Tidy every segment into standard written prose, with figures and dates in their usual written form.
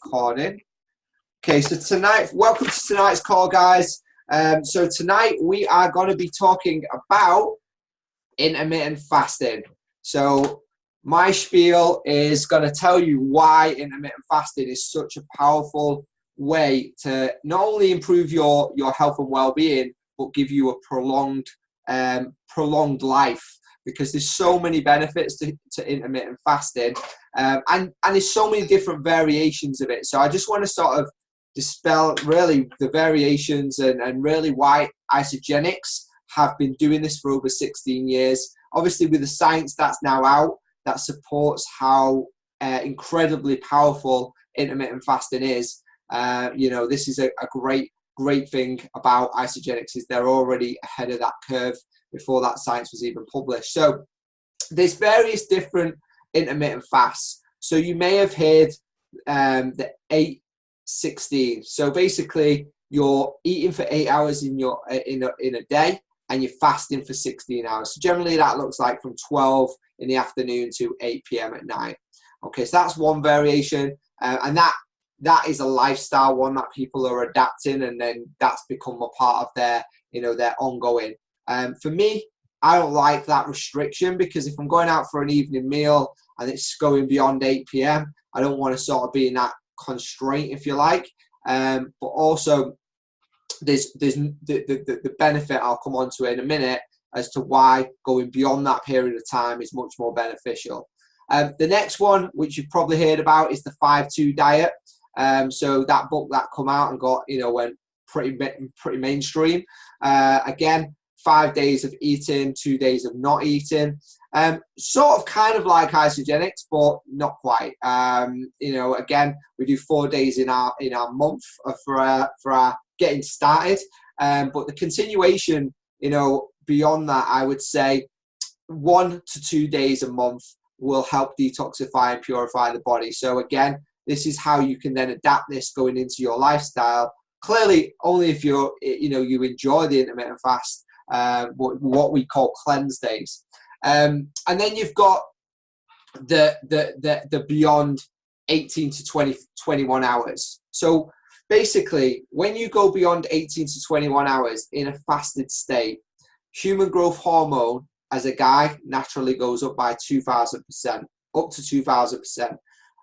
recording. Okay, so tonight, welcome to tonight's call, guys. So tonight we are going to be talking about intermittent fasting. So my spiel is going to tell you why intermittent fasting is such a powerful way to not only improve your health and well-being, but give you a prolonged life, because there's so many benefits to intermittent fasting, and there's so many different variations of it. So I just want to sort of dispel really the variations and really why Isagenix have been doing this for over 16 years. Obviously, with the science that's now out, that supports how incredibly powerful intermittent fasting is. This is a great thing about Isagenix, is they're already ahead of that curve before that science was even published. So there's various different intermittent fasts. So you may have heard the 8-16. So basically, you're eating for 8 hours in a day, and you're fasting for 16 hours. So generally, that looks like from 12 in the afternoon to 8 p.m. at night. Okay, so that's one variation, and that is a lifestyle one that people are adapting, and then that's become a part of their ongoing. For me, I don't like that restriction, because if I'm going out for an evening meal and it's going beyond 8 p.m., I don't want to sort of be in that constraint, if you like. But also, there's the benefit I'll come on to in a minute as to why going beyond that period of time is much more beneficial. The next one, which you've probably heard about, is the 5-2 diet. So that book that come out and went pretty mainstream. Again, 5 days of eating, 2 days of not eating. Sort of kind of like Isagenix, but not quite. Again, we do 4 days in our month for our getting started. But the continuation, beyond that, I would say 1 to 2 days a month will help detoxify and purify the body. So again, this is how you can then adapt this going into your lifestyle. Clearly, only if you enjoy the intermittent fast, what we call cleanse days. And then you've got the beyond 18 to 21 hours. So basically, when you go beyond 18 to 21 hours in a fasted state, human growth hormone as a guy naturally goes up by 2,000%, up to 2,000%.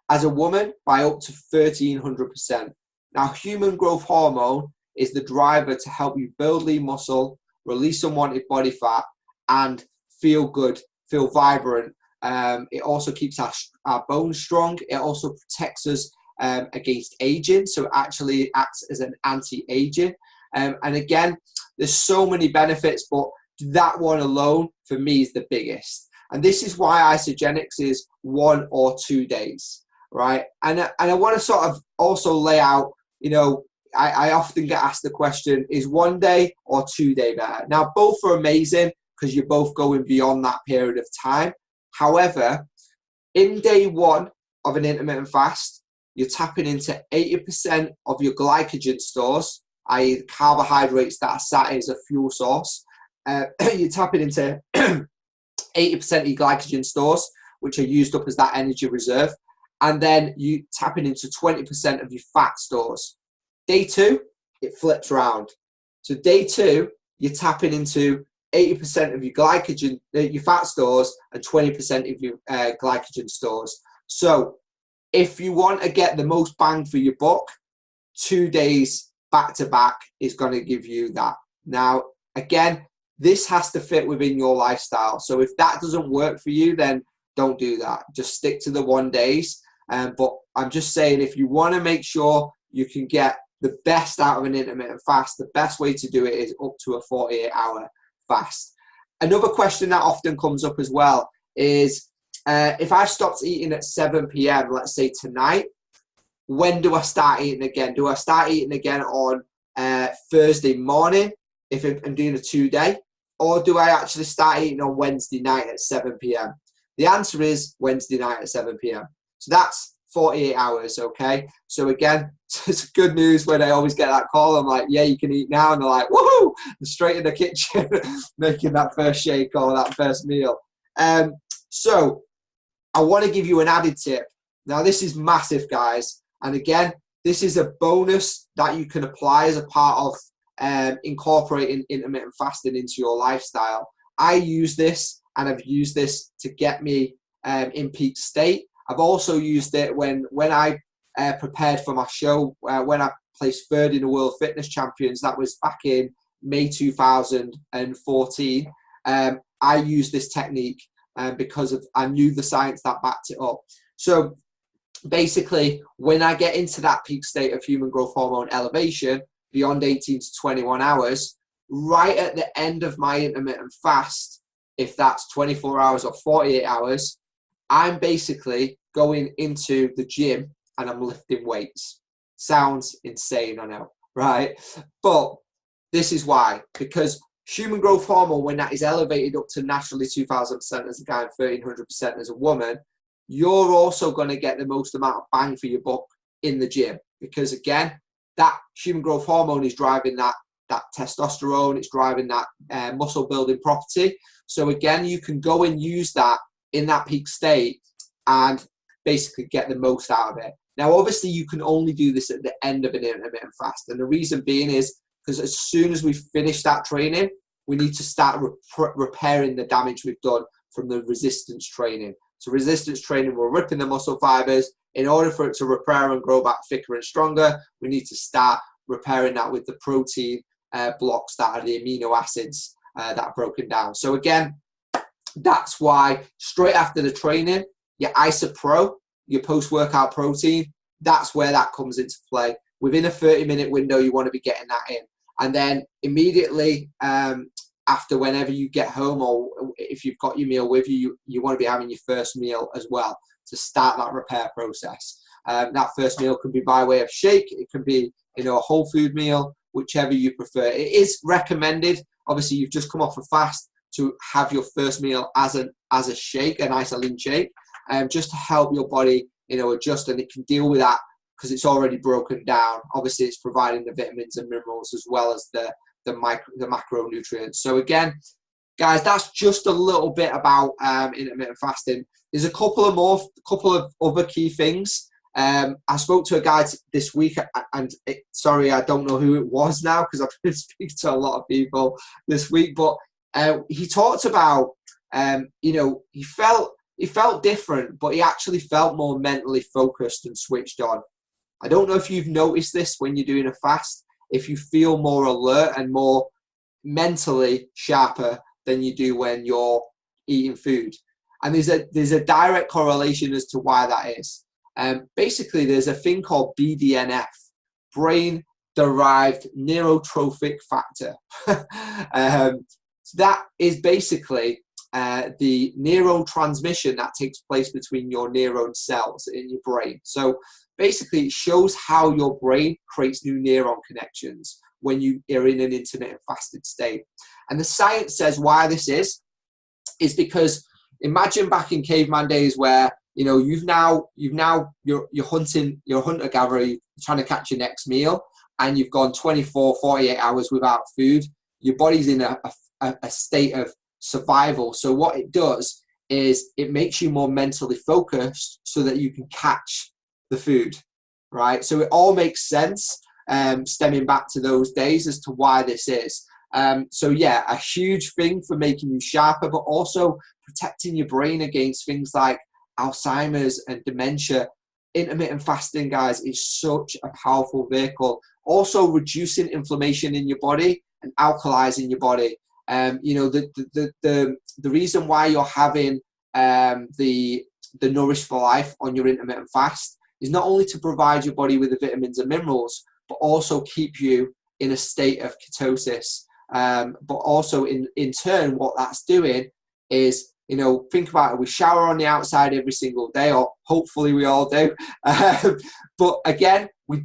As a woman, by up to 1,300%. Now, human growth hormone is the driver to help you build lean muscle, release unwanted body fat, and feel good, feel vibrant. It also keeps our bones strong. It also protects us against aging, so it actually acts as an anti-aging. And again, there's so many benefits, but that one alone for me is the biggest. And this is why Isagenix is 1 or 2 days, right? And I want to sort of also lay out, I often get asked the question, is 1 day or 2 day better? Now, both are amazing because you're both going beyond that period of time. However, in day 1 of an intermittent fast, you're tapping into 80% of your glycogen stores, i.e. the carbohydrates that are sat as a fuel source. You're tapping into 80% of your glycogen stores, which are used up as that energy reserve. And then you tapping into 20% of your fat stores. Day 2, it flips around. So day 2, you're tapping into 80% of your glycogen, your fat stores, and 20% of your glycogen stores. So if you want to get the most bang for your buck, 2 days back to back is going to give you that. Now, again, this has to fit within your lifestyle. So if that doesn't work for you, then don't do that. Just stick to the 1 days. But I'm just saying, if you want to make sure you can get the best out of an intermittent fast, the best way to do it is up to a 48-hour fast. Another question that often comes up as well is, if I've stopped eating at 7 p.m., let's say tonight, when do I start eating again? Do I start eating again on Thursday morning if I'm doing a 2 day? Or do I actually start eating on Wednesday night at 7 p.m.? The answer is Wednesday night at 7 p.m. So that's 48 hours, okay? So again, it's good news when I always get that call. I'm like, yeah, you can eat now. And they're like, woohoo! I'm straight in the kitchen making that first shake or that first meal. So I want to give you an added tip. Now, this is massive, guys. And again, this is a bonus that you can apply as a part of incorporating intermittent fasting into your lifestyle. I use this, and I've used this to get me in peak state. I've also used it when I prepared for my show, when I placed third in the World Fitness Champions. That was back in May 2014. I used this technique because I knew the science that backed it up. So basically, when I get into that peak state of human growth hormone elevation beyond 18 to 21 hours, right at the end of my intermittent fast, if that's 24 hours or 48 hours, I'm basically going into the gym and I'm lifting weights. Sounds insane, I know, right? But this is why, because human growth hormone, when that is elevated up to naturally 2,000% as a guy and 1,300% as a woman, you're also going to get the most amount of bang for your buck in the gym, because again, that human growth hormone is driving that testosterone, it's driving that muscle building property. So again, you can go and use that in that peak state and basically get the most out of it. Now, obviously, you can only do this at the end of an intermittent fast. And the reason being is because as soon as we finish that training, we need to start repairing the damage we've done from the resistance training. So resistance training, we're ripping the muscle fibers. In order for it to repair and grow back thicker and stronger, we need to start repairing that with the protein blocks that are the amino acids that are broken down. So again, that's why straight after the training, your isopro, your post-workout protein, that's where that comes into play. Within a 30-minute window, you want to be getting that in. And then immediately after, whenever you get home, or if you've got your meal with you, you want to be having your first meal as well to start that repair process. That first meal can be by way of shake. It can be, a whole food meal, whichever you prefer. It is recommended, obviously, you've just come off a fast, to have your first meal as a shake, a nice lean shake, just to help your body, adjust, and it can deal with that because it's already broken down. Obviously, it's providing the vitamins and minerals as well as the macronutrients. So again, guys, that's just a little bit about intermittent fasting. There's a couple of other key things. I spoke to a guy this week, and sorry, I don't know who it was now because I've been speaking to a lot of people this week, but he talked about, he felt different, but he actually felt more mentally focused and switched on. I don't know if you've noticed this when you're doing a fast, if you feel more alert and more mentally sharper than you do when you're eating food. And there's a direct correlation as to why that is. Basically, there's a thing called BDNF, brain-derived neurotrophic factor. So that is basically the neurotransmission that takes place between your neuron cells in your brain. So basically, it shows how your brain creates new neuron connections when you are in an intermittent fasted state. And the science says why this is because imagine back in caveman days where you're hunting, you're a hunter-gatherer, you're trying to catch your next meal, and you've gone 24, 48 hours without food. Your body's in a state of survival. So what it does is it makes you more mentally focused so that you can catch the food, right? So it all makes sense, stemming back to those days as to why this is. So yeah, a huge thing for making you sharper, but also protecting your brain against things like Alzheimer's and dementia. Intermittent fasting, guys, is such a powerful vehicle. Also reducing inflammation in your body and alkalizing your body. The reason why you're having the Nourish for Life on your intermittent fast is not only to provide your body with the vitamins and minerals, but also keep you in a state of ketosis. But also in turn, what that's doing is, think about it. We shower on the outside every single day, or hopefully we all do. But again, we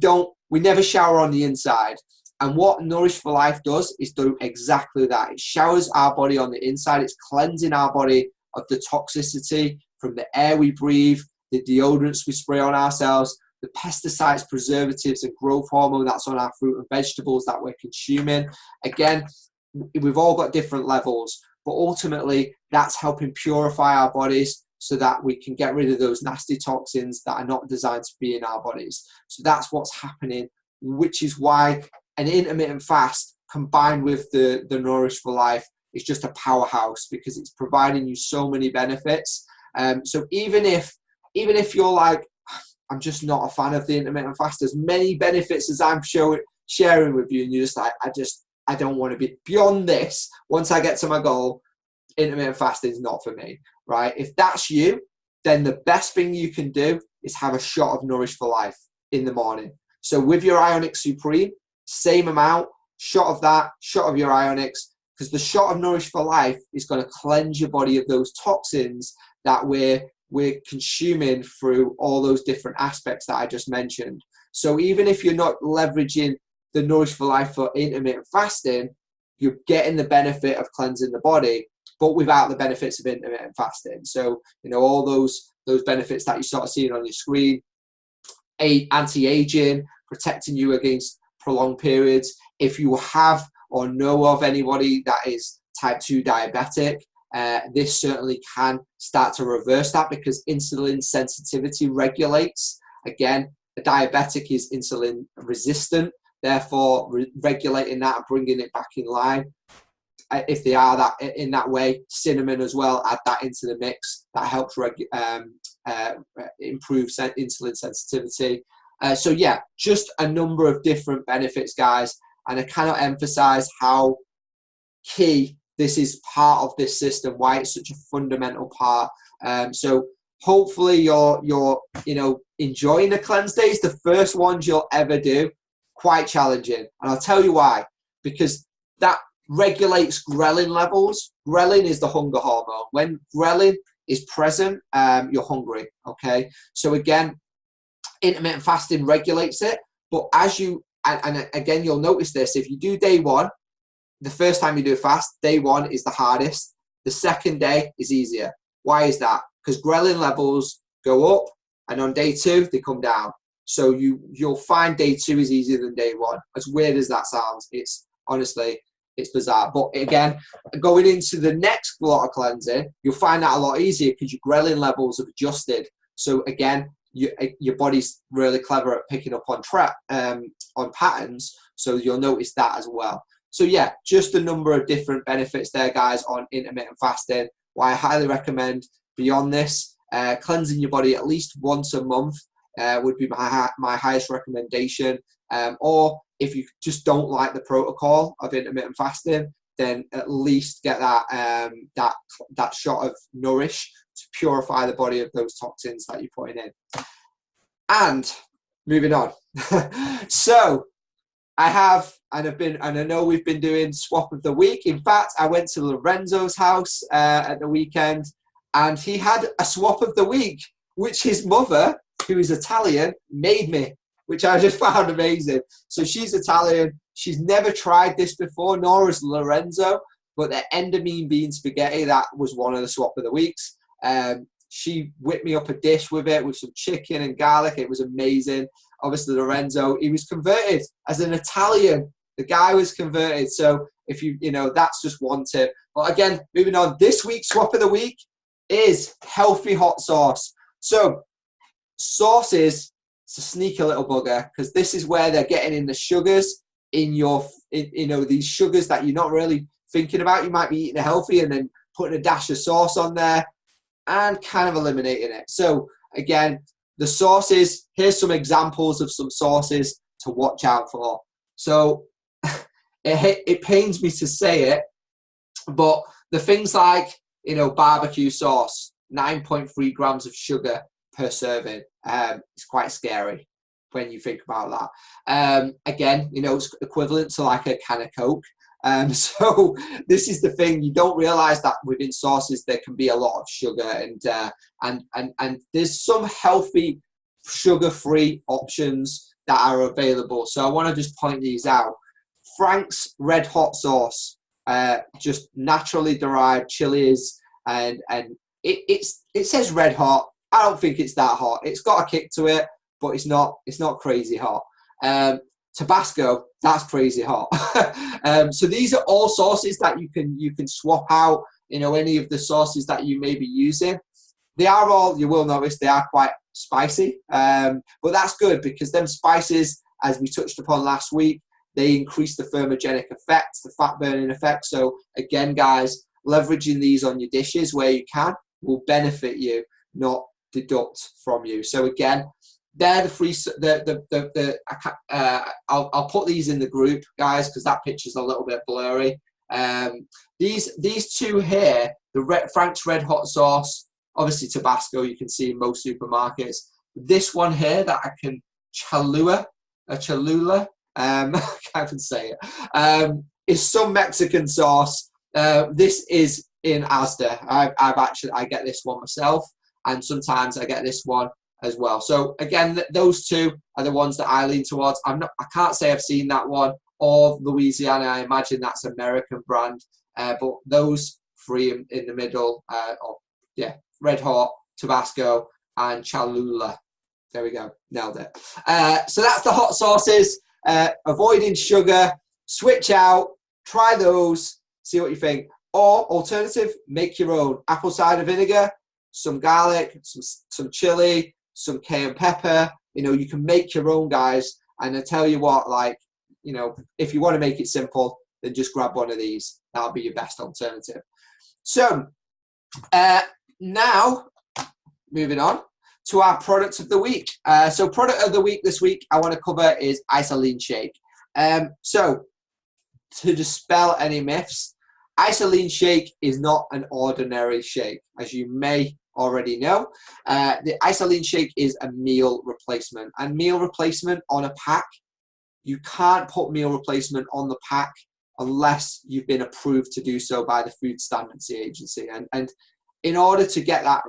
never shower on the inside. And what Nourish for Life does is do exactly that. It showers our body on the inside. It's cleansing our body of the toxicity from the air we breathe, the deodorants we spray on ourselves, the pesticides, preservatives, and growth hormone that's on our fruit and vegetables that we're consuming. Again, we've all got different levels, but ultimately that's helping purify our bodies so that we can get rid of those nasty toxins that are not designed to be in our bodies. So that's what's happening, which is why an intermittent fast combined with the Nourish for Life is just a powerhouse, because it's providing you so many benefits. So even if you're like, I'm just not a fan of the intermittent fast, as many benefits as I'm sharing with you, and you're just like, I don't want to be beyond this. Once I get to my goal, intermittent fasting is not for me, right? If that's you, then the best thing you can do is have a shot of Nourish for Life in the morning. So with your Ionic Supreme, same amount, shot of that, shot of your Ionics, because the shot of Nourish for Life is going to cleanse your body of those toxins that we're consuming through all those different aspects that I just mentioned. So even if you're not leveraging the Nourish for Life for intermittent fasting, you're getting the benefit of cleansing the body, but without the benefits of intermittent fasting. So, all those benefits that you're sort of seeing on your screen, anti-aging, protecting you against prolonged periods. If you have or know of anybody that is type 2 diabetic, this certainly can start to reverse that, because insulin sensitivity regulates. Again, a diabetic is insulin resistant, therefore regulating that and bringing it back in line. If they are that in that way, cinnamon as well, add that into the mix. That helps improve insulin sensitivity. So yeah, just a number of different benefits, guys. And I cannot emphasize how key this is part of this system, why it's such a fundamental part. So hopefully you're enjoying the cleanse days. The first ones you'll ever do, quite challenging. And I'll tell you why. Because that regulates ghrelin levels. Ghrelin is the hunger hormone. When ghrelin is present, you're hungry, okay? So again, intermittent fasting regulates it, but as you, and again, you'll notice this, if you do day one, the first time you do a fast, day one is the hardest. The second day is easier. Why is that? Because ghrelin levels go up, and on day two, they come down. So you'll find day two is easier than day one. As weird as that sounds, it's honestly, it's bizarre. But again, going into the next lot of cleansing, you'll find that a lot easier because your ghrelin levels have adjusted. So again, your body's really clever at picking up on patterns. So you'll notice that as well. So yeah, just a number of different benefits there, guys, on intermittent fasting. Why I highly recommend beyond this, cleansing your body at least once a month would be my highest recommendation. Or if you just don't like the protocol of intermittent fasting, then at least get that shot of Nourish to purify the body of those toxins that you're putting in. And moving on. So I have, and I know we've been doing swap of the week. In fact, I went to Lorenzo's house at the weekend, and he had a swap of the week, which his mother, who is Italian, made me, which I just found amazing. So she's Italian. She's never tried this before, nor has Lorenzo, but the endamine bean spaghetti, that was one of the swap of the weeks. She whipped me up a dish with it, with some chicken and garlic. It was amazing. Obviously, Lorenzo, he was converted as an Italian. The guy was converted. So if that's just one tip. But again, moving on, this week's swap of the week is healthy hot sauce. So sauces, it's a sneaky little bugger, because this is where they're getting in the sugars in these sugars that you're not really thinking about. You might be eating healthy and then putting a dash of sauce on there and kind of eliminating it. So again, the sauces, here's some examples of some sauces to watch out for. So it pains me to say it, but the things like, barbecue sauce, 9.3 grams of sugar per serving. It's quite scary when you think about that. Again, it's equivalent to like a can of Coke. So this is the thing, you don't realize that within sauces there can be a lot of sugar, and there's some healthy sugar-free options that are available. So I want to just point these out. Frank's Red Hot Sauce, just naturally derived chilies, and it says red hot. I don't think it's that hot. It's got a kick to it, but it's not crazy hot. Tabasco, that's crazy hot. So these are all sauces that you can swap out, any of the sauces that you may be using. They are all, you will notice, they are quite spicy, but that's good because them spices, as we touched upon last week, they increase the thermogenic effect, the fat burning effect. So again, guys, leveraging these on your dishes where you can will benefit you, not deduct from you. So again, they're the free. I'll put these in the group, guys, because that picture's a little bit blurry. These two here, the Frank's Red Hot sauce, obviously Tabasco, you can see in most supermarkets. This one here that I can Cholula, I can't even say it, is some Mexican sauce. This is in Asda. I get this one myself, and sometimes I get this one as well. So again, those two are the ones that I lean towards. I can't say I've seen that one or Louisiana. I imagine that's American brand, but those three in the middle, Red Hot, Tabasco, and Cholula. There we go, nailed it. So that's the hot sauces. Avoiding sugar, switch out, try those, see what you think. Or alternative, make your own. Apple cider vinegar, some garlic, some chili, some cayenne pepper. You know, you can make your own, guys. And I tell you what, like, you know, if you want to make it simple, then just grab one of these. That'll be your best alternative. So now, moving on to our product of the week. So product of the week this week I want to cover is Isoline Shake. So to dispel any myths, Isoline Shake is not an ordinary shake, as you may already know. The Isoline Shake is a meal replacement, and meal replacement on a pack, you can't put meal replacement on the pack unless you've been approved to do so by the Food Standards Agency. And in order to get that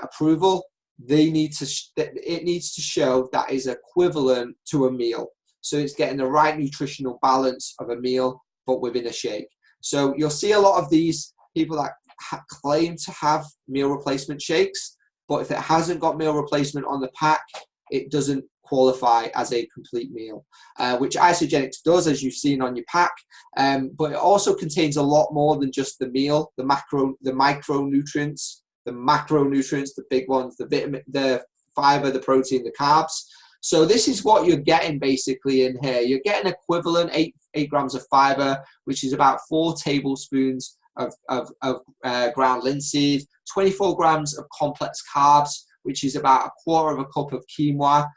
approval, it needs to show that is equivalent to a meal. So it's getting the right nutritional balance of a meal, but within a shake. So you'll see a lot of these people that claim to have meal replacement shakes, but if it hasn't got meal replacement on the pack, it doesn't qualify as a complete meal, which Isogenics does, as you've seen on your pack. But it also contains a lot more than just the meal, the micronutrients, the big ones, the vitamin, the fiber, the protein, the carbs. So this is what you're getting basically in here. You're getting equivalent 8 grams of fiber, which is about 4 tablespoons of ground linseed, 24 grams of complex carbs, which is about 1/4 cup of quinoa,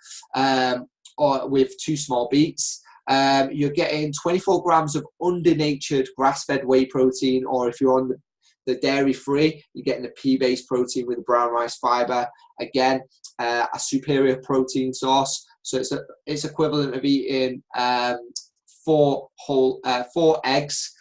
or with 2 small beets. You're getting 24 grams of under-natured grass-fed whey protein, or if you're on the dairy-free, you're getting the pea-based protein with the brown rice fiber. Again, a superior protein source. So it's equivalent of eating 4 eggs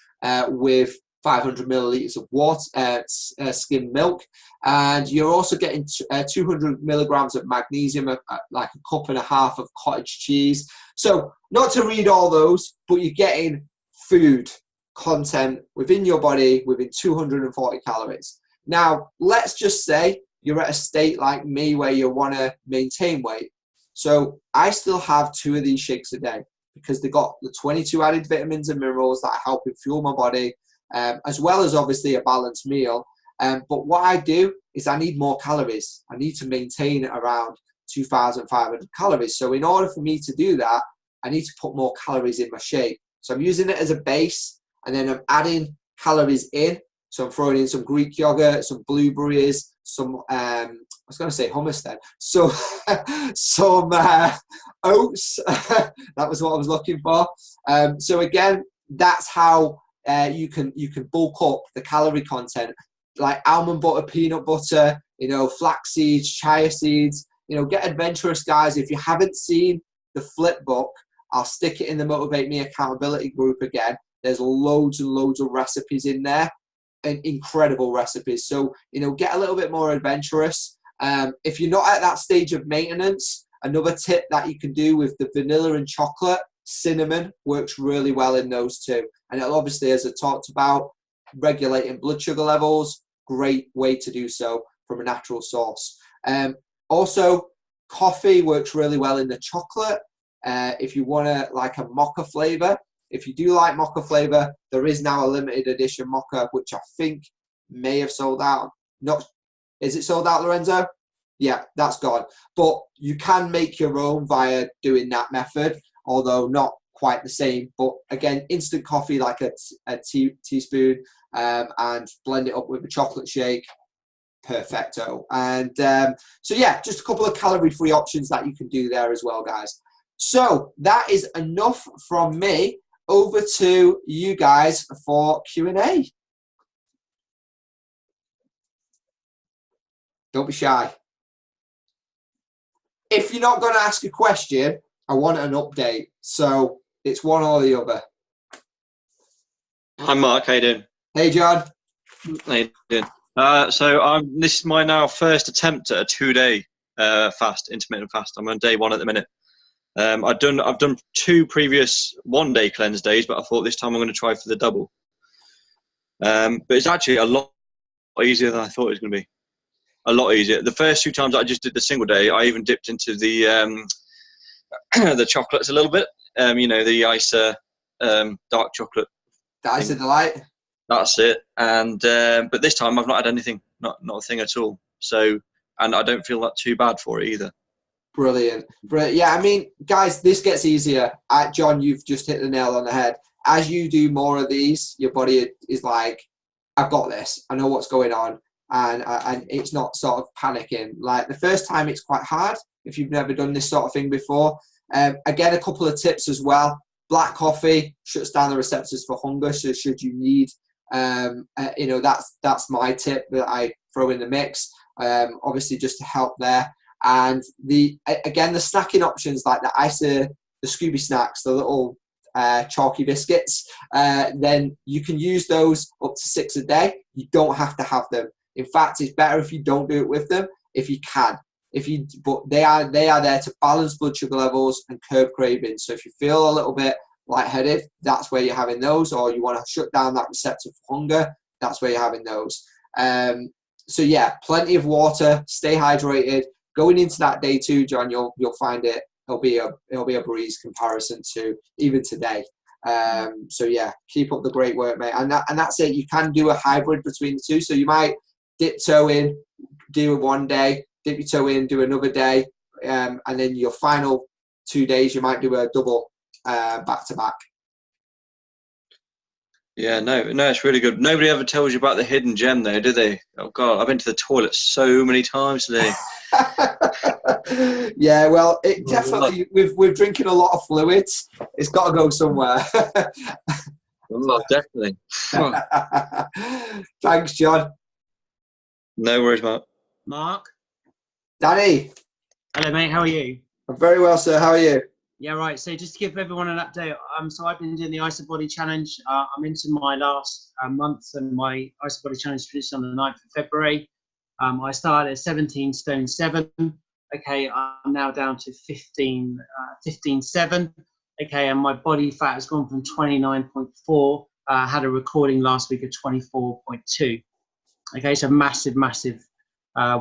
with 500 milliliters of water, skim milk, and you're also getting 200 milligrams of magnesium, like 1.5 cups of cottage cheese. So not to read all those, but you're getting food content within your body within 240 calories. Now, let's just say you're at a state like me where you want to maintain weight. So I still have 2 of these shakes a day because they got the 22 added vitamins and minerals that are helping fuel my body, as well as obviously a balanced meal. But what I do is I need more calories. I need to maintain around 2,500 calories. So in order for me to do that, I need to put more calories in my shake. So I'm using it as a base, and then I'm adding calories in. So I'm throwing in some Greek yogurt, some blueberries, some, I was going to say hummus then, so some oats. That was what I was looking for. So again, that's how you can bulk up the calorie content, like almond butter, peanut butter, you know, flax seeds, chia seeds. You know, get adventurous, guys. If you haven't seen the flip book, I'll stick it in the MotivateME accountability group again. There's loads and loads of recipes in there, and incredible recipes. So, you know, get a little bit more adventurous. If you're not at that stage of maintenance, another tip that you can do with the vanilla and chocolate, cinnamon works really well in those too. And it'll obviously, as I talked about, regulating blood sugar levels, great way to do so from a natural source. Also, coffee works really well in the chocolate. If you want to like a mocha flavor, if you do like mocha flavor, there is now a limited edition mocha, which I think may have sold out. Is it sold out, Lorenzo? Yeah, that's gone. But you can make your own via doing that method, although not quite the same. But again, instant coffee, like a teaspoon, and blend it up with a chocolate shake. Perfecto. And so yeah, just a couple of calorie-free options that you can do there as well, guys. So that is enough from me. Over to you guys for Q&A. Don't be shy. If you're not going to ask a question, I want an update. So it's one or the other. Hi, Mark. How you doing? Hey, John. How you doing? So this is my now first attempt at a 2-day fast, intermittent fast. I'm on day 1 at the minute. I've done 2 previous 1-day cleanse days, but I thought this time I'm going to try for the double. But it's actually a lot easier than I thought it was going to be. A lot easier. The first 2 times I just did the single day, I even dipped into the the chocolates a little bit. You know, the Isa dark chocolate. The Isa Delight. That's it. And but this time I've not had anything, not a thing at all. So, and I don't feel that too bad for it either. Brilliant. Yeah, I mean, guys, this gets easier. John, you've just hit the nail on the head. As you do more of these, your body is like, I've got this. I know what's going on. And it's not sort of panicking. Like the first time, it's quite hard if you've never done this sort of thing before. Again, a couple of tips as well. Black coffee shuts down the receptors for hunger. So should you need, you know, that's my tip that I throw in the mix. Obviously, just to help there. And the snacking options like the Isa, the Scooby snacks, the little chalky biscuits, then you can use those up to 6 a day. You don't have to have them. In fact, it's better if you don't do it with them, if you can. But they are there to balance blood sugar levels and curb cravings. So if you feel a little bit lightheaded, that's where you're having those, or you want to shut down that receptor for hunger, that's where you're having those. So yeah, plenty of water, stay hydrated. Going into that day 2, John, you'll find it'll be a breeze comparison to even today. So yeah, keep up the great work, mate. And that's it. You can do a hybrid between the 2. So you might dip toe in, do it 1 day, dip your toe in, do another day, and then your final 2 days you might do a double back to back. Yeah, no, it's really good. Nobody ever tells you about the hidden gem there, do they? Oh God, I've been to the toilet so many times today. Yeah, well, it definitely with drinking a lot of fluids, it's got to go somewhere. Oh, definitely. Thanks, John. No worries, Mark. Mark. Danny. Hello, mate. How are you? I'm very well, sir. How are you? Yeah, right. So just to give everyone an update, so I've been doing the Isa Body Challenge. I'm into my last month, and my Isa Body Challenge finished on the 9th of February. I started at 17 stone 7. Okay, I'm now down to 15.7. Okay, and my body fat has gone from 29.4. I had a recording last week of 24.2. Okay, so massive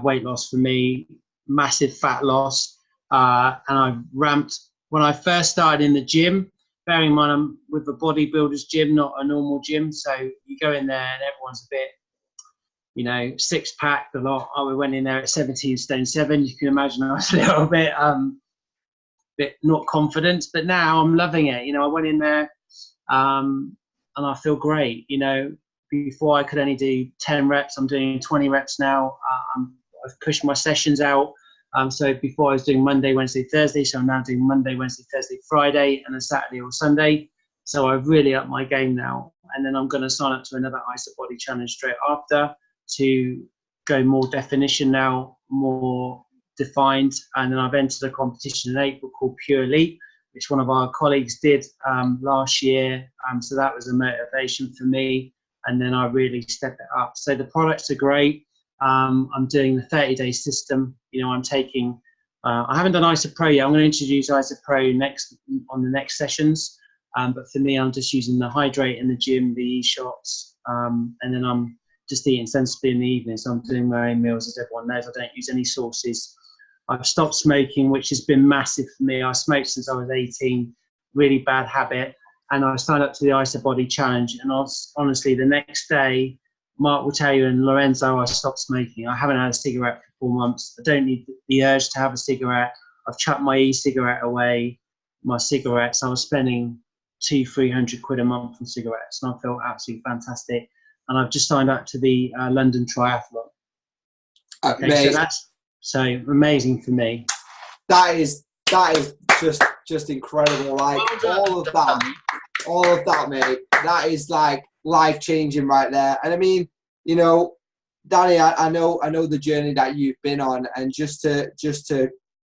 weight loss for me, massive fat loss, and I've ramped. When I first started in the gym, bearing in mind I'm with a bodybuilder's gym, not a normal gym, so you go in there and everyone's a bit, you know, 6-pack a lot. We went in there at 17 stone 7. You can imagine I was a little bit not confident, but now I'm loving it. You know, I went in there and I feel great. You know, before I could only do 10 reps, I'm doing 20 reps now. I've pushed my sessions out. So before I was doing Monday, Wednesday, Thursday, so I'm now doing Monday, Wednesday, Thursday, Friday, and then Saturday or Sunday. So I've really upped my game now. And then I'm going to sign up to another Isa Body Challenge straight after to go more definition now, more defined. And then I've entered a competition in April called Pure Elite, which one of our colleagues did last year. So that was a motivation for me. And then I really stepped it up. So the products are great. I'm doing the 30-day system. You know, I'm taking, I haven't done Isa Pro yet. I'm going to introduce Isa Pro on the next sessions. But for me, I'm just using the hydrate in the gym, the e-shots, and then I'm just eating sensibly in the evening. So I'm doing my own meals, as everyone knows. I don't use any sauces. I've stopped smoking, which has been massive for me. I smoked since I was 18, really bad habit. And I signed up to the Isa Body Challenge. And honestly, the next day, Mark will tell you, and Lorenzo, I stopped smoking. I haven't had a cigarette for 4 months. I don't need the urge to have a cigarette. I've chucked my e-cigarette away, my cigarettes. I was spending 200-300 quid a month on cigarettes, and I felt absolutely fantastic. And I've just signed up to the London Triathlon. Okay, so that's amazing for me. That is just incredible. Like all of that, mate. That is like life changing right there. And I mean, you know, Danny, I know the journey that you've been on, and just to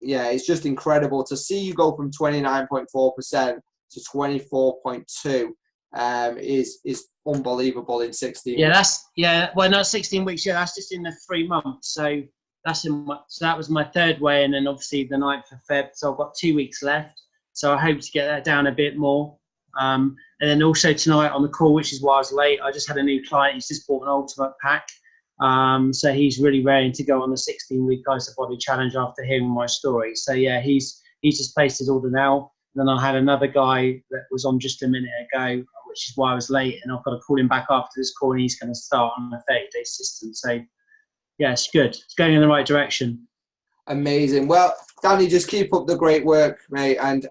yeah, it's just incredible to see you go from 29.4% to 24.2. Is unbelievable in 16 weeks. Well, not 16 weeks. Yeah, that's just in the 3 months. So that was my third weigh, and then obviously the 9th of Feb. So I've got 2 weeks left. So I hope to get that down a bit more. And then also tonight on the call, which is why I was late, I just had a new client. He's just bought an ultimate pack. So he's really raring to go on the 16-week IsaBody challenge after hearing my story. So yeah, he's just placed his order now. And then I had another guy that was on just a minute ago, which is why I was late. And I've got to call him back after this call, and he's going to start on a 30-day system. So yeah, it's good. It's going in the right direction. Amazing. Well, Danny, just keep up the great work, mate. And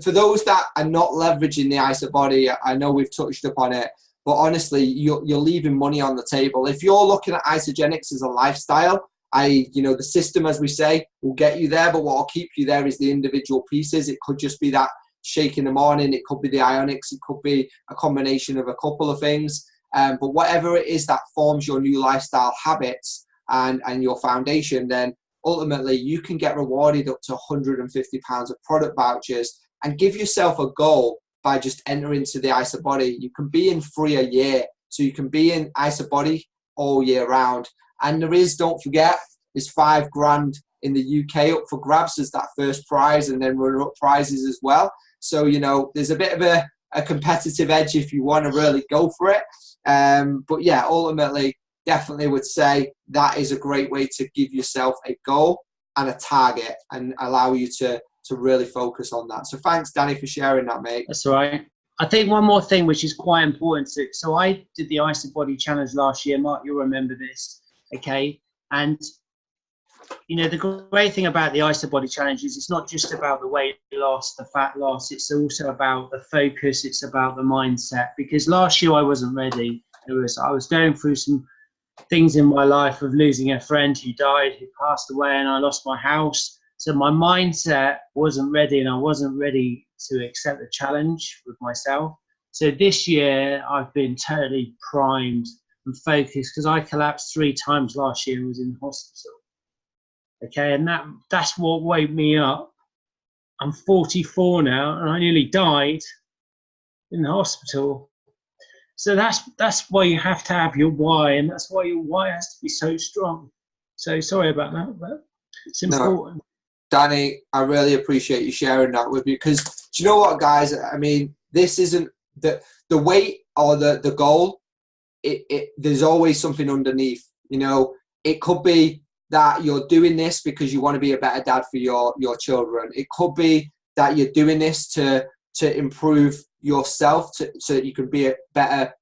for those that are not leveraging the IsaBody, I know we've touched upon it, but honestly, you're leaving money on the table. If you're looking at isogenics as a lifestyle, the system, as we say, will get you there, but what will keep you there is the individual pieces. It could just be that shake in the morning. It could be the ionics. It could be a combination of a couple of things. But whatever it is that forms your new lifestyle habits and your foundation, then ultimately you can get rewarded up to £150 of product vouchers, and give yourself a goal by just entering to the IsaBody. You can be in free a year, so you can be in IsaBody all year round. And there is, don't forget, there's £5,000 in the UK up for grabs as that first prize, and then runner-up prizes as well. So, there's a bit of a competitive edge if you want to really go for it. But yeah, ultimately, definitely would say that is a great way to give yourself a goal and a target and allow you to really focus on that. So thanks, Danny, for sharing that, mate. That's all right. I think one more thing which is quite important. So I did the IsaBody challenge last year. Mark, you'll remember this, okay? And the great thing about the IsaBody challenge is it's not just about the weight loss, the fat loss. It's also about the focus. It's about the mindset. Because last year I wasn't ready. I was going through some things in my life of losing a friend who died, who passed away, and I lost my house. So my mindset wasn't ready, and I wasn't ready to accept the challenge with myself. So this year I've been totally primed and focused, because I collapsed 3 times last year and was in hospital. Okay, and that's what woke me up. I'm 44 now, and I nearly died in the hospital. So that's why you have to have your why, and that's why your why has to be so strong. So sorry about that, but it's important. No, Danny, I really appreciate you sharing that with me, because do you know what, guys? I mean, this isn't the weight or the goal. There's always something underneath. It could be that you're doing this because you want to be a better dad for your children. It could be that you're doing this to improve yourself so that you can be a better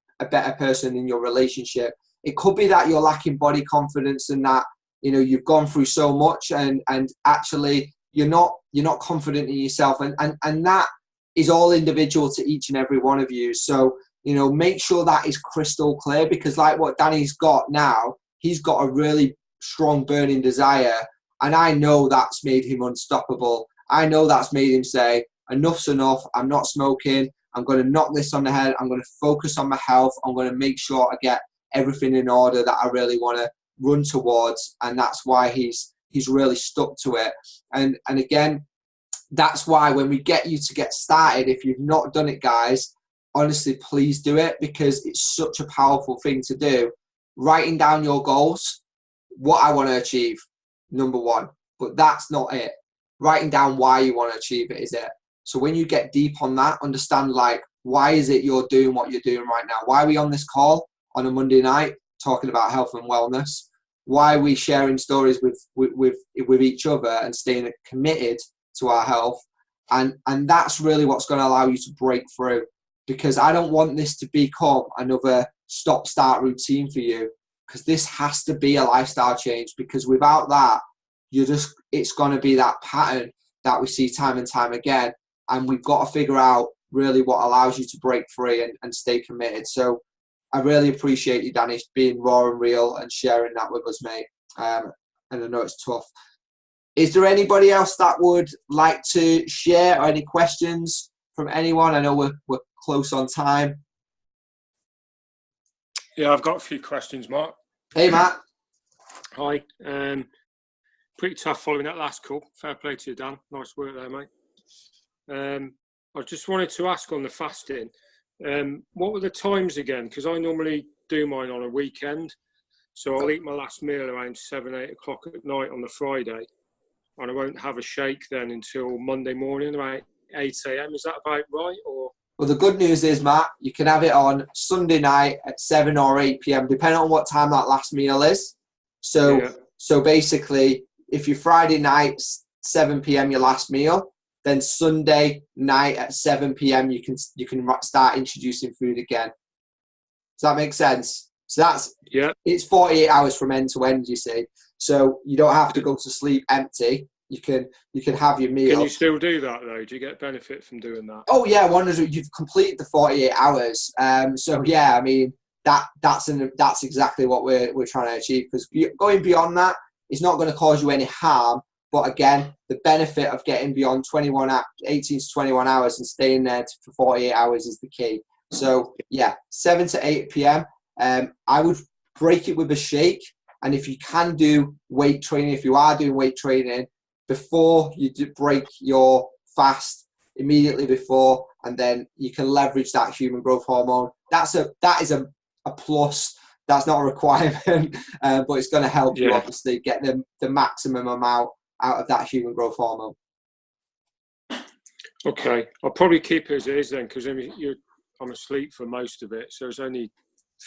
person in your relationship. It could be that you're lacking body confidence, and that you've gone through so much and actually you're not confident in yourself, and that is all individual to each and every one of you. So make sure that is crystal clear, because like what Danny's got now, he's got a really strong burning desire, and I know that's made him unstoppable. I know that's made him say, enough's enough. I'm not smoking. I'm going to knock this on the head. I'm going to focus on my health. I'm going to make sure I get everything in order that I really want to run towards. And that's why he's really stuck to it. And again, that's why when we get you to get started, if you've not done it, guys, honestly, please do it, because it's such a powerful thing to do. Writing down your goals, what I want to achieve, number one. But that's not it. Writing down why you want to achieve it is it. So when you get deep on that, understand, like, why is it you're doing what you're doing right now? Why are we on this call on a Monday night talking about health and wellness? Why are we sharing stories with each other and staying committed to our health? And that's really what's going to allow you to break through, because I don't want this to become another stop-start routine for you, because this has to be a lifestyle change, because without that, it's going to be that pattern that we see time and time again. And we've got to figure out really what allows you to break free and stay committed. So I really appreciate you, Danny, being raw and real and sharing that with us, mate. And I know it's tough. Is there anybody else that would like to share, or any questions from anyone? I know we're close on time. Yeah, I've got a few questions, Mark. Hey, Matt. Hi. Pretty tough following that last call. Fair play to you, Dan. Nice work there, mate. I just wanted to ask on the fasting, what were the times again? Because I normally do mine on a weekend. So I'll eat my last meal around 7, 8 o'clock at night on the Friday. And I won't have a shake then until Monday morning around 8 a.m. Is that about right? Or Well, the good news is, Matt, you can have it on Sunday night at 7 or 8 p.m., depending on what time that last meal is. So basically, if your Friday night, 7 p.m. your last meal, then Sunday night at 7 p.m. you can start introducing food again. Does that make sense? So it's 48 hours from end to end, you see. So you don't have to go to sleep empty. You can have your meal. Can you still do that though? Do you get benefit from doing that? Oh yeah, you've completed the 48 hours. So yeah, I mean that's exactly what we're trying to achieve, because going beyond that is not going to cause you any harm. But again, the benefit of getting beyond 18 to 21 hours and staying there for 48 hours is the key. So yeah, 7 to 8 p.m. I would break it with a shake. And if you can do weight training, if you are doing weight training before you break your fast, immediately before, and then you can leverage that human growth hormone. That is a plus. That's not a requirement, but it's going to help you obviously get the maximum amount out of that human growth hormone. Okay, I'll probably keep it as it is then, because I'm asleep for most of it, so it's only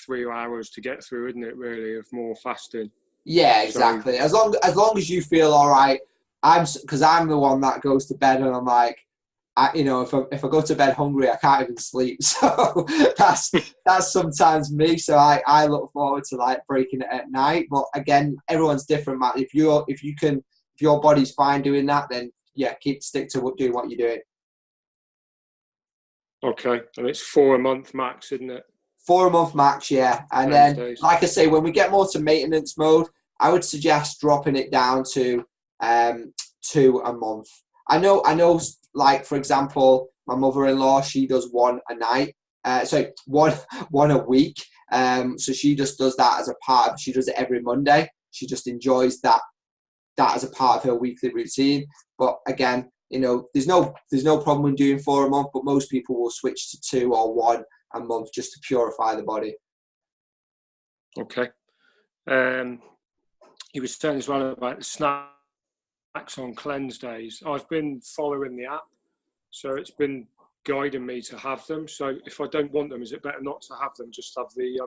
3 hours to get through, isn't it? Really, of more fasting. Yeah, exactly. So, as long as you feel all right. Because I'm the one that goes to bed and I'm like, if I go to bed hungry, I can't even sleep. So that's sometimes me. So I look forward to like breaking it at night. But again, everyone's different, Matt. If your body's fine doing that, then yeah, stick to doing what you're doing. Okay, and it's 4 a month max, isn't it? 4 a month max, yeah. And then, like I say, when we get more to maintenance mode, I would suggest dropping it down to 2 a month. I know. Like for example, my mother-in-law, she does 1 a night. One a week. So she just does that as a part. She does it every Monday. She just enjoys that as a part of her weekly routine. But again, there's no problem in doing 4 a month. But most people will switch to 2 or 1 a month just to purify the body. Okay. You were saying as well about the snacks on cleanse days. I've been following the app, so it's been guiding me to have them. So if I don't want them, is it better not to have them, just have the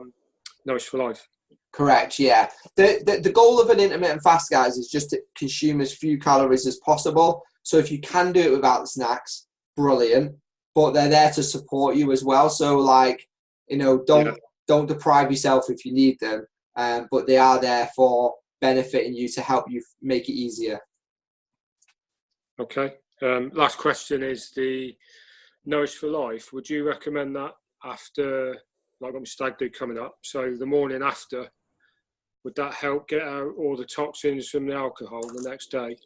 Nourish for Life? Correct, yeah. The goal of an intermittent fast, guys, is just to consume as few calories as possible. So if you can do it without the snacks, brilliant. But they're there to support you as well. So don't deprive yourself if you need them. But they are there for benefiting you to help you make it easier. Okay. Last question is the Nourish for Life. Would you recommend that after, like I'm stag do coming up, so the morning after, would that help get out all the toxins from the alcohol the next day?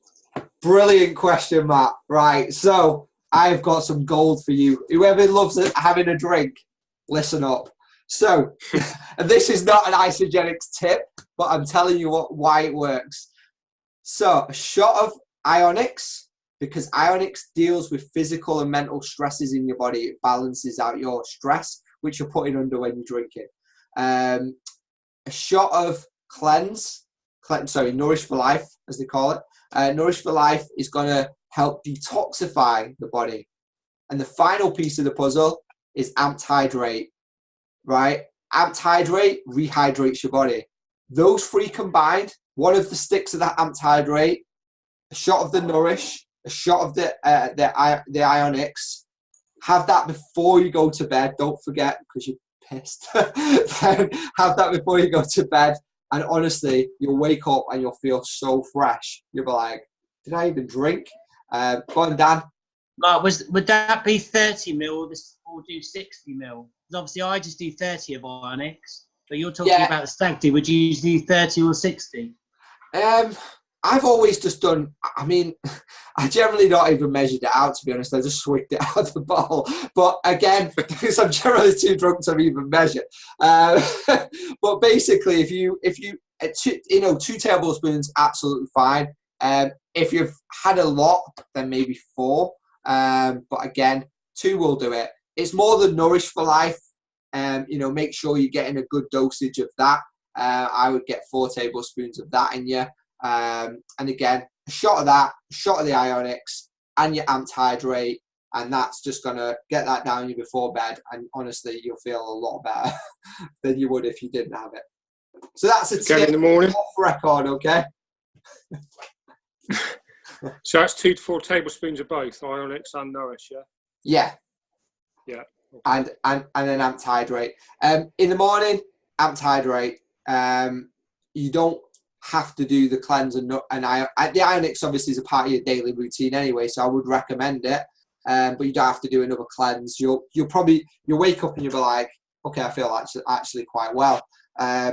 Brilliant question, Matt. Right, so I've got some gold for you. Whoever loves having a drink, listen up. So, and this is not an isogenics tip, but I'm telling you why it works. So, a shot of Ionics, because Ionics deals with physical and mental stresses in your body. It balances out your stress, which you're putting under when you're drinking. A shot of Nourish for Life, as they call it. Nourish for Life is going to help detoxify the body. And the final piece of the puzzle is Amped Hydrate, right? Amped Hydrate rehydrates your body. Those 3 combined, one of the sticks of that Amped Hydrate, a shot of the Nourish, a shot of the Ionics. Have that before you go to bed. Don't forget, because you pissed, then have that before you go to bed. And honestly, you'll wake up and you'll feel so fresh. You'll be like, did I even drink? Go on, Dan. Like, would that be 30 mil or do 60 mil? Because obviously I just do 30 of Ionics, but you're talking about the stag do. Would you do 30 or 60? I've always just done, I mean, I generally not even measured it out, to be honest. I just swigged it out of the bottle. But again, because I'm generally too drunk to even measure. But basically, if you 2 tablespoons, absolutely fine. If you've had a lot, then maybe 4. But again, 2 will do it. It's more the Nourish for Life. Make sure you're getting a good dosage of that. I would get 4 tablespoons of that in you. And again, a shot of that, a shot of the Ionics, and your amped hydrate, and that's just gonna get that down you before bed. And honestly, you'll feel a lot better than you would if you didn't have it. So that's a tip in the morning. off record, okay? So that's 2 to 4 tablespoons of both Ionics and Nourish, yeah. Yeah. Yeah. Okay. And an amped hydrate. In the morning, amped hydrate. You don't have to do the cleanse and the Ionics obviously is a part of your daily routine anyway, so I would recommend it. But you don't have to do another cleanse. You'll wake up and you'll be like, okay, I feel actually quite well.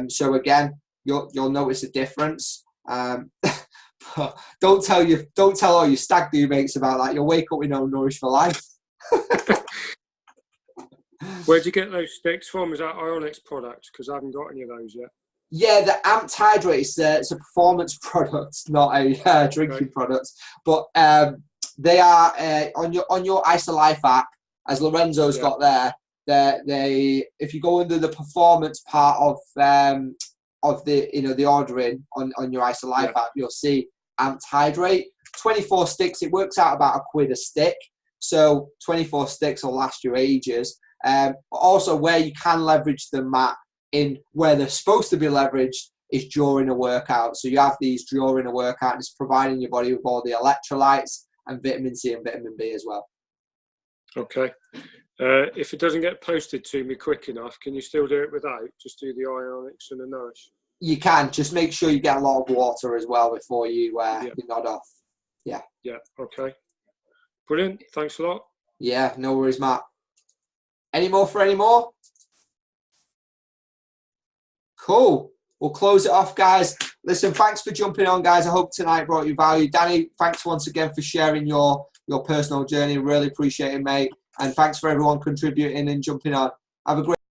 So again, you'll notice a difference. Don't tell all your stag do mates about that. You'll wake up with no Nourish for Life. Where'd you get those sticks from? Is that Ionics products? Because I haven't got any of those yet. Yeah, the amped hydrate is it's a performance product, not a drinking product. But they are on your IsaLife app, as Lorenzo's got there. They if you go under the performance part of the the ordering on your IsaLife app, you'll see amped hydrate. 24 sticks. It works out about £1 a stick. So 24 sticks will last you ages. Also, where you can leverage them, Matt, in where they're supposed to be leveraged is during a workout. So you have these during a workout, and it's providing your body with all the electrolytes and vitamin C and vitamin B as well. Okay. If it doesn't get posted to me quick enough, can you still do it without? Just do the Ionics and the Nourish? You can. Just make sure you get a lot of water as well before you nod off. Yeah. Yeah. Okay. Brilliant. Thanks a lot. Yeah, no worries, Matt. Any more? Cool. We'll close it off, guys. Listen, thanks for jumping on, guys. I hope tonight brought you value. Danny, thanks once again for sharing your personal journey. Really appreciate it, mate. And thanks for everyone contributing and jumping on. Have a great